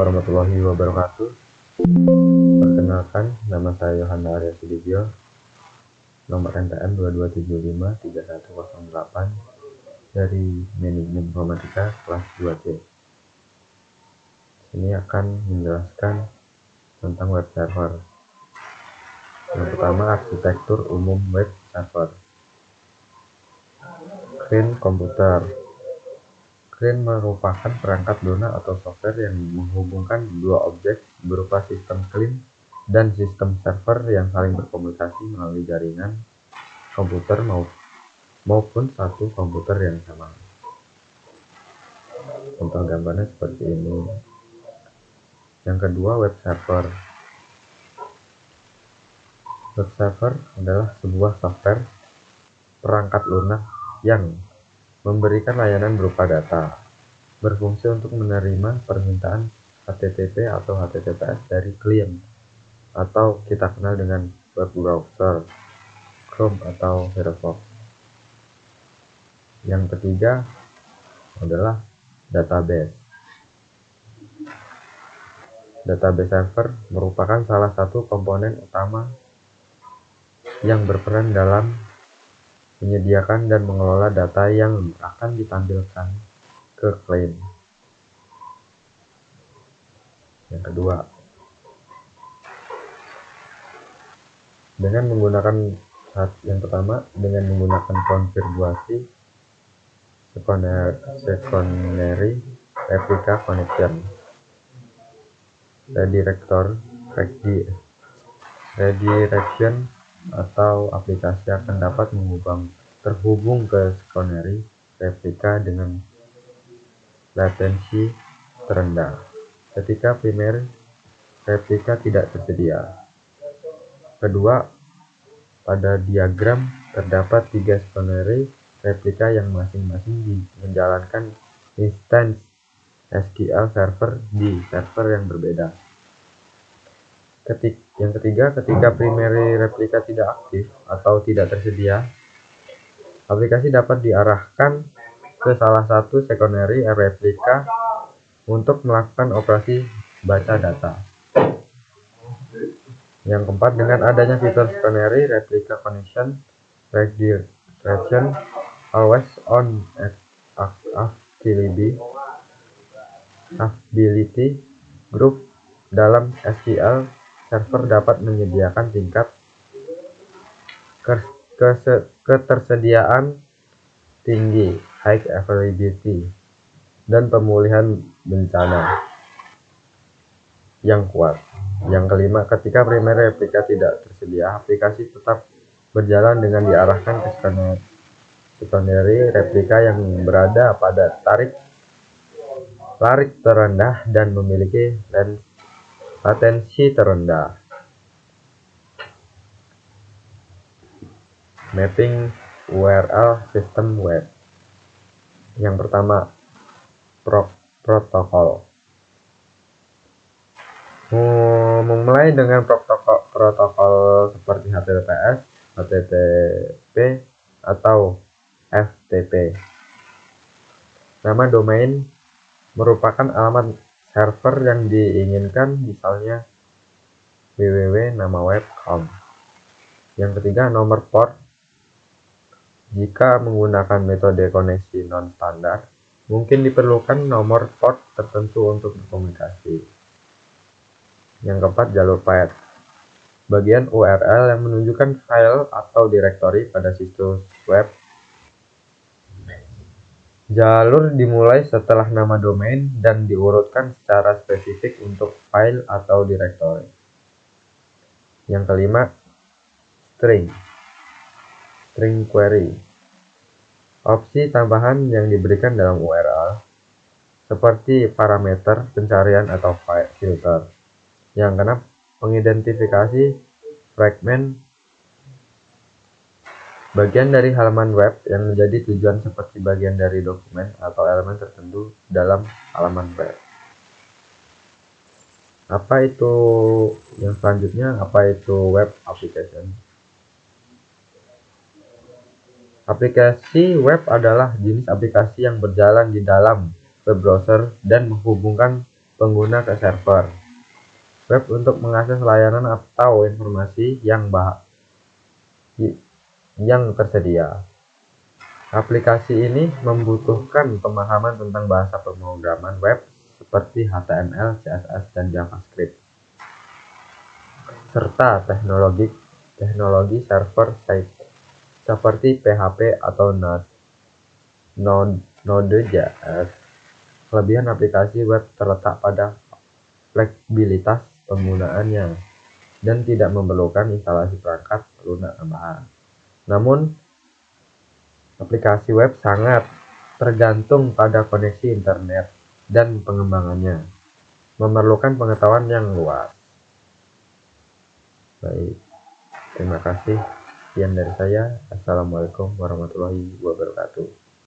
Warahmatullahi wabarakatuh. Perkenalkan, nama saya Yohana Arya Sudibyo, nomor NPM 22753108 dari Manajemen Informatika kelas 2C. Ini akan menjelaskan tentang web server. Yang pertama, arsitektur umum web server. Client komputer. Client merupakan perangkat lunak atau software yang menghubungkan dua objek berupa sistem client dan sistem server yang saling berkomunikasi melalui jaringan komputer maupun satu komputer yang sama. Contoh gambarnya seperti ini. Yang kedua, web server. Web server adalah sebuah software perangkat lunak yang memberikan layanan berupa data, berfungsi untuk menerima permintaan HTTP atau HTTPS dari klien, atau kita kenal dengan web browser, Chrome atau Firefox. Yang ketiga adalah database. Database server merupakan salah satu komponen utama yang berperan dalam menyediakan dan mengelola data yang akan ditampilkan ke klien. Yang kedua, dengan menggunakan konfigurasi secondary replica connection, redirection atau aplikasi akan dapat terhubung ke secondary replika dengan latensi terendah ketika primary replika tidak tersedia. Kedua, pada diagram terdapat 3 secondary replika yang masing-masing menjalankan instance SQL server di server yang berbeda. Yang ketiga, ketika primary replika tidak aktif atau tidak tersedia, aplikasi dapat diarahkan ke salah satu secondary replika untuk melakukan operasi baca data. Yang keempat, dengan adanya fitur secondary replica connection redirection always on availability group dalam SQL server dapat menyediakan tingkat ketersediaan tinggi high availability dan pemulihan bencana yang kuat. Yang kelima, ketika primary replika tidak tersedia, aplikasi tetap berjalan dengan diarahkan ke secondary replika yang berada pada larik terendah dan memiliki latensi terendah. Mapping URL sistem web. Yang pertama, protokol. Memulai dengan protokol seperti HTTPS, HTTP, atau FTP. Nama domain merupakan alamat server yang diinginkan, misalnya www.namaweb.com. Yang ketiga, nomor port. Jika menggunakan metode koneksi non-standar, mungkin diperlukan nomor port tertentu untuk berkomunikasi. Yang keempat, jalur path. Bagian URL yang menunjukkan file atau directory pada situs web. Jalur dimulai setelah nama domain dan diurutkan secara spesifik untuk file atau directory. Yang kelima, string query. Opsi tambahan yang diberikan dalam URL seperti parameter pencarian atau filter. Yang keenam, pengidentifikasi fragment bagian dari halaman web yang menjadi tujuan seperti bagian dari dokumen atau elemen tertentu dalam halaman web. Apa itu yang selanjutnya? Apa itu web application? Aplikasi web adalah jenis aplikasi yang berjalan di dalam web browser dan menghubungkan pengguna ke server web untuk mengakses layanan atau informasi yang tersedia. Aplikasi ini membutuhkan pemahaman tentang bahasa pemrograman web seperti HTML, CSS, dan JavaScript, serta teknologi server-side seperti PHP atau Node.js. Kelebihan aplikasi web terletak pada fleksibilitas penggunaannya dan tidak memerlukan instalasi perangkat lunak tambahan. Namun, aplikasi web sangat tergantung pada koneksi internet dan pengembangannya, memerlukan pengetahuan yang luas. Baik, terima kasih. Sekian dari saya. Assalamualaikum warahmatullahi wabarakatuh.